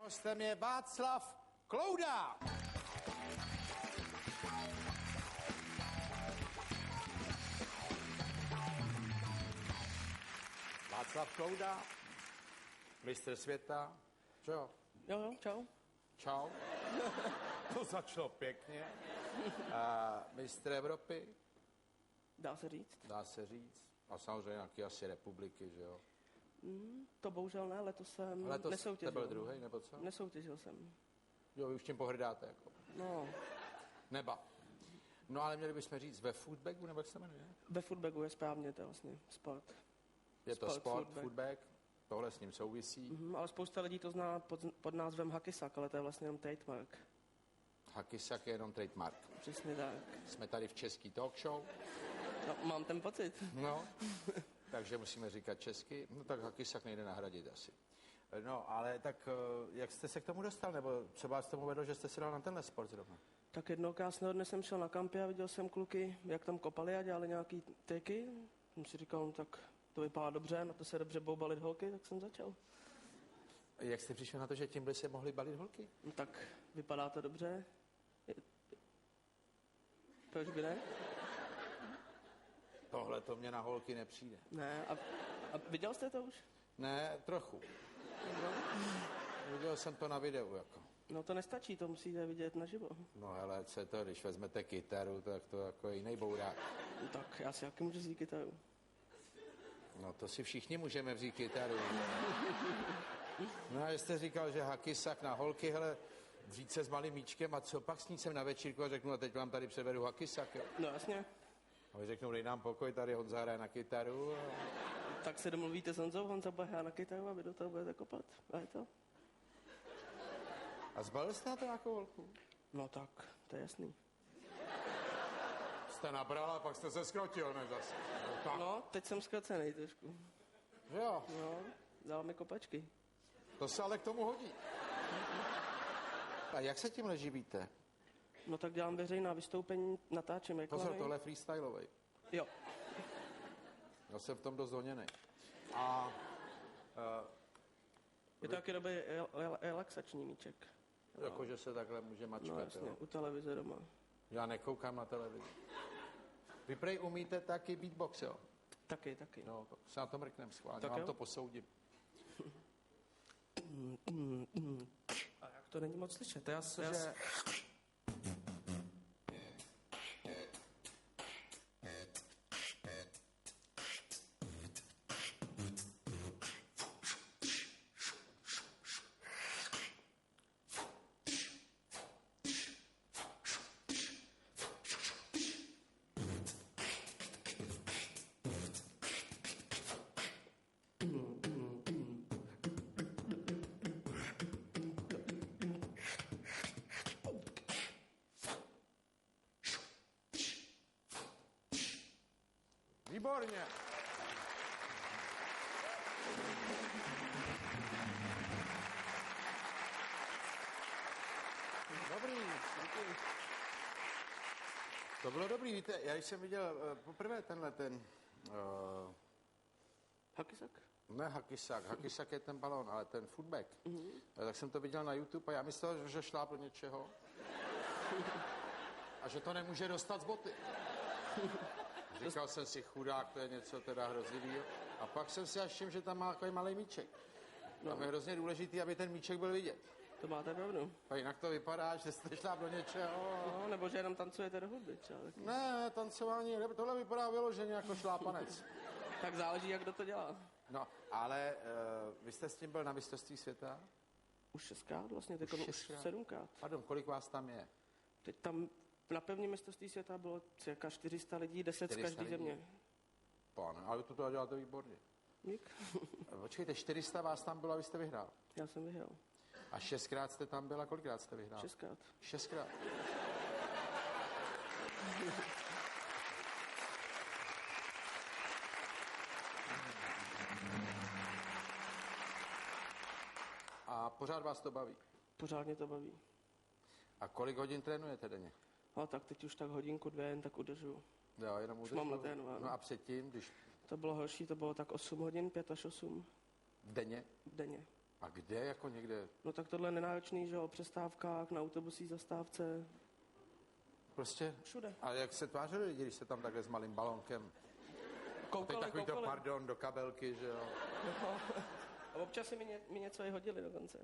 Hostem je Václav Klouda. Václav Klouda, mistr světa. Čau. Jo, čau. Čau. To začalo pěkně. Mistr Evropy. Dá se říct. Dá se říct. A samozřejmě nějaký asi republiky, že jo? To bohužel ne, letos jsem nesoutěžil. To byl druhý, nebo co? Nesoutěžil jsem. Jo, vy už tím pohrdáte, jako. No. Neba. No ale měli bychom říct ve foodbagu, nebo jak se jmenuje? Ve foodbagu je správně, to je vlastně sport. Je to sport, foodbag, tohle s ním souvisí. Ale spousta lidí to zná pod názvem hakisak, ale to je vlastně jenom trademark. Hakisak je jenom trademark. Přesně tak. Jsme tady v český talk show. No, mám ten pocit. No, takže musíme říkat česky. No tak hakisak nejde nahradit asi. No, ale tak jak jste se k tomu dostal, nebo co vás tomu vedlo, že jste se dal na tenhle sport zrovna? Tak jednoho krásného dne jsem šel na kampě a viděl jsem kluky, jak tam kopali a dělali nějaký triky. Jsem si říkal, no, tak to vypadá dobře, na to se dobře budou balit holky, tak jsem začal. Jak jste přišel na to, že tím by se mohly balit holky? No, tak vypadá to dobře. Proč by ne? Tohle to mě na holky nepřijde. Ne, a viděl jste to už? Ne, trochu. No. Viděl jsem to na videu, jako. No to nestačí, to musíte vidět naživo. No hele, co je to, když vezmete kytaru, tak to jako je jiný bourák. No, tak já si jaký můžu vzít kytaru. No to si všichni můžeme vzít kytaru. No a jste říkal, že hakisak na holky, hele, vzít se s malým míčkem a co pak s ní jsem na večírku a řeknu, a teď vám tady předvedu hakisak, jo. No jasně. A vy řeknou, dej nám pokoj, tady Honza hraje na kytaru. A... Tak se domluvíte s Honzou, Honza bude hrát na kytaru a vy do toho budete kopat. A je to? A zbalil jste na to nějakou holku? No tak, to je jasný. Jste nabral a pak jste se skrotil, ne zase. No, teď jsem zkracený trošku. Jo. No, dal mi kopačky. To se ale k tomu hodí. A jak se tímhle živíte? No tak dělám veřejná vystoupení, natáčím reklamy. Pozor, tohle je freestylovej. Jo. Já jsem v tom dost honěnej. A... Je to taky dobrý relaxační míček. Jakože se takhle může mačkat, no, jasně, jo. u televize doma. Já nekoukám na televizi. Vy prej umíte taky beatbox, jo? Taky. No, se na to mrknem schválně, tak vám jo? to posoudím. A jak to není moc slyšet? Já... Výborně. Dobrý. To bylo dobrý, víte, já jsem viděl poprvé tenhle ten... Hakisak? Ne hakisak, hakisak je ten balón, ale ten footbag. Tak jsem to viděl na YouTube a já myslel, že šlápl něčeho a že to nemůže dostat z boty. Říkal jsem si, chudák, to je něco teda hrozivýho. A pak jsem si až všiml, že tam má takový malý míček. No. Tam je hrozně důležitý, aby ten míček byl vidět. To máte pravdu. A jinak to vypadá, že jste šlápl do něčeho. No, nebo že jenom tancujete do hudby třeba. Taky. Ne, tancování, tohle vypadá vyloženě jako šlápanec. Tak záleží, jak kdo to dělá. No, ale vy jste s tím byl na mistrovství světa? Už 6krát vlastně, teď už 7krát. Pardon, kolik vás tam je? Teď tam na prvním mistrovství světa bylo cirka 400 lidí, 10 z každé země. Pane, ale to děláte výborně. Dík. Počkejte, 400 vás tam bylo a vy jste vyhrál? Já jsem vyhrál. A 6krát jste tam byl a kolikrát jste vyhrál? 6krát. 6krát. A pořád vás to baví? Pořád mě to baví. A kolik hodin trénujete denně? No tak teď už tak hodinku, 2 jen tak udržu. Jo, jenom udržu. Mám natrénováno. No a předtím, když... To bylo horší, to bylo tak 8 hodin, 5 až 8. Denně? Denně. A kde, jako někde? No tak tohle je nenáročný, že jo, o přestávkách, na autobusí, zastávce, Prostě? všude. A jak se tvářili lidi, když se tam takhle s malým balonkem? A teď takový to pardon do kabelky, že jo? No. A občas si mi něco i hodili dokonce.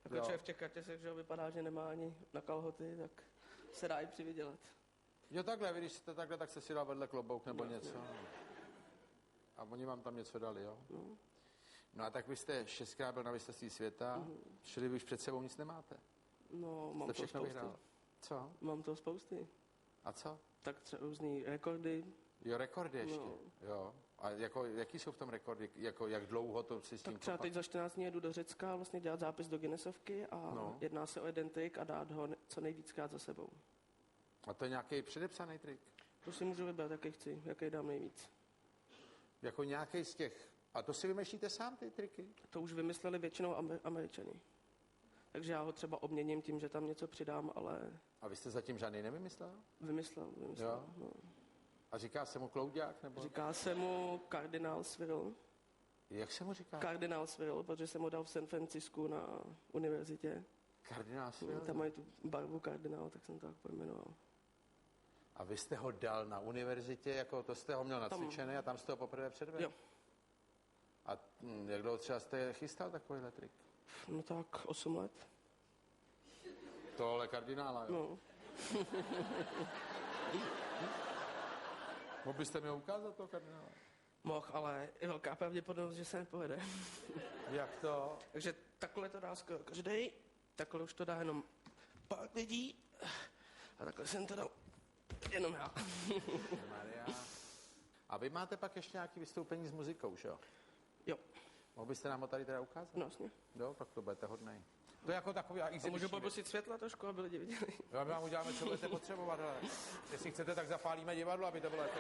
Jako Jo. člověk v těch kratěsech, že jo, vypadá, že nemá ani na kalhoty, tak se dá i přivydělat. Jo, takhle, vy, když jste takhle, tak jste si dal vedle klobouk nebo něco. A oni vám tam něco dali, jo? No a tak vy jste 6krát byl na mistrovství světa, čili vy už před sebou nic nemáte. No, mám Jste to všechno spousty. vyhrál. Co? Mám to spousty. A co? Tak třeba různý rekordy. Jo, rekordy ještě. No. Jo. A jako, jaký jsou v tom rekordy? Jako, jak dlouho to si s tím Tak třeba teď za 14 dní jedu do Řecka vlastně dělat zápis do Guinnessovky a No. jedná se o jeden trik a dát ho co nejvíckrát za sebou. A to je nějaký předepsaný trik? To si můžu vybrat, jaký chci, jaký dám nejvíc. Jako nějaký z těch. A to si vymýšlíte sám, ty triky? To už vymysleli většinou Američani. Takže já ho třeba obměním tím, že tam něco přidám, ale A vy jste zatím žádný nevymyslel? vymyslel. Jo. No. A říká se mu kloudák, nebo? Říká se mu Cardinal Swirl. Jak se mu říká? Cardinal Swirl, protože jsem ho dal v San Francisku na univerzitě. Kardinál Svěl. Tam mají tu barvu kardinál, tak jsem to tak pojmenoval. A vy jste ho dal na univerzitě, jako to jste ho měl nacvičený a tam jste ho poprvé předvedl? Jo. A jak dlouho třeba jste chystal takovýhle trik? No tak 8 let. Tohle kardinála, jo? No. Mohl byste mi ho ukázat, toho kardinála? Mohl, ale je velká pravděpodobnost, že se nepovede. Jak to? Takže takhle to dá skoro každý. Takhle už to dá jenom pár lidí. A takhle jsem to dal jenom já. Maria. A vy máte pak ještě nějaké vystoupení s muzikou, že jo? Jo, Mohl byste nám ho tady teda ukázat? no vlastně. Jo, tak to budete hodnej. To je jako takový A můžu exibiční. poprosit světla trošku, aby lidi viděli. Jo, my vám uděláme, co budete potřebovat, ale jestli chcete, tak zapálíme divadlo, aby to bylo jako...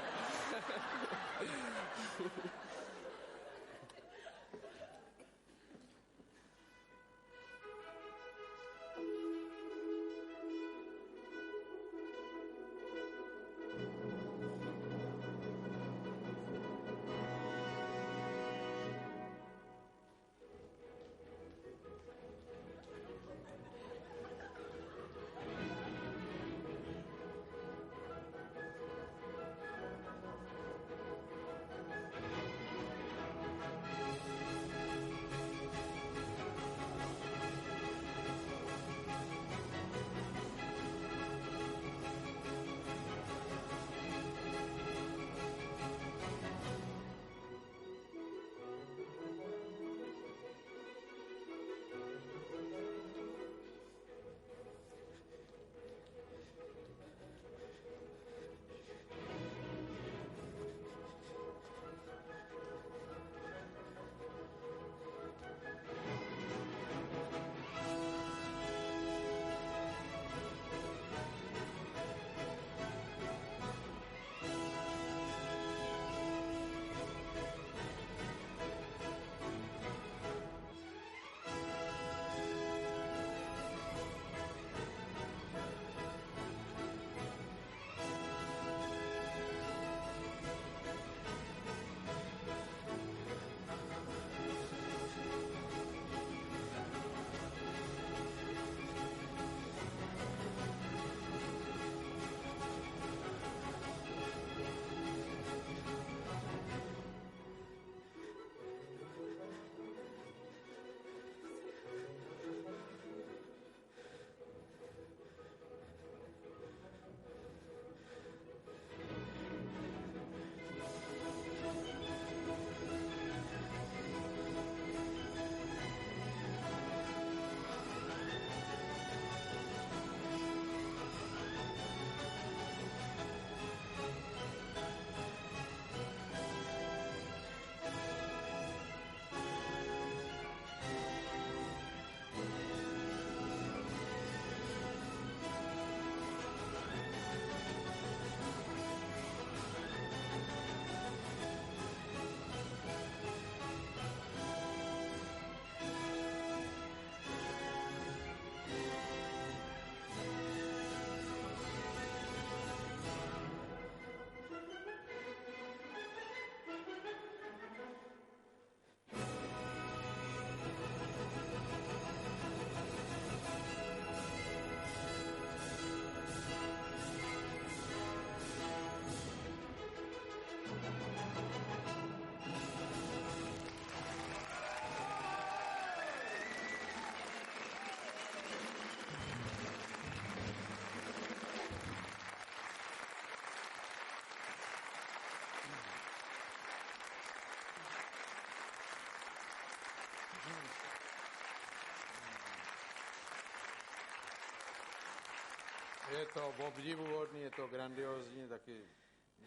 Je to obdivuhodný, je to grandiózní, taky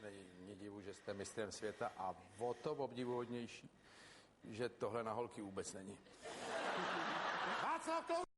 není divu, že jste mistrem světa a o to obdivuhodnější, že tohle na holky vůbec není. Václav Klaus!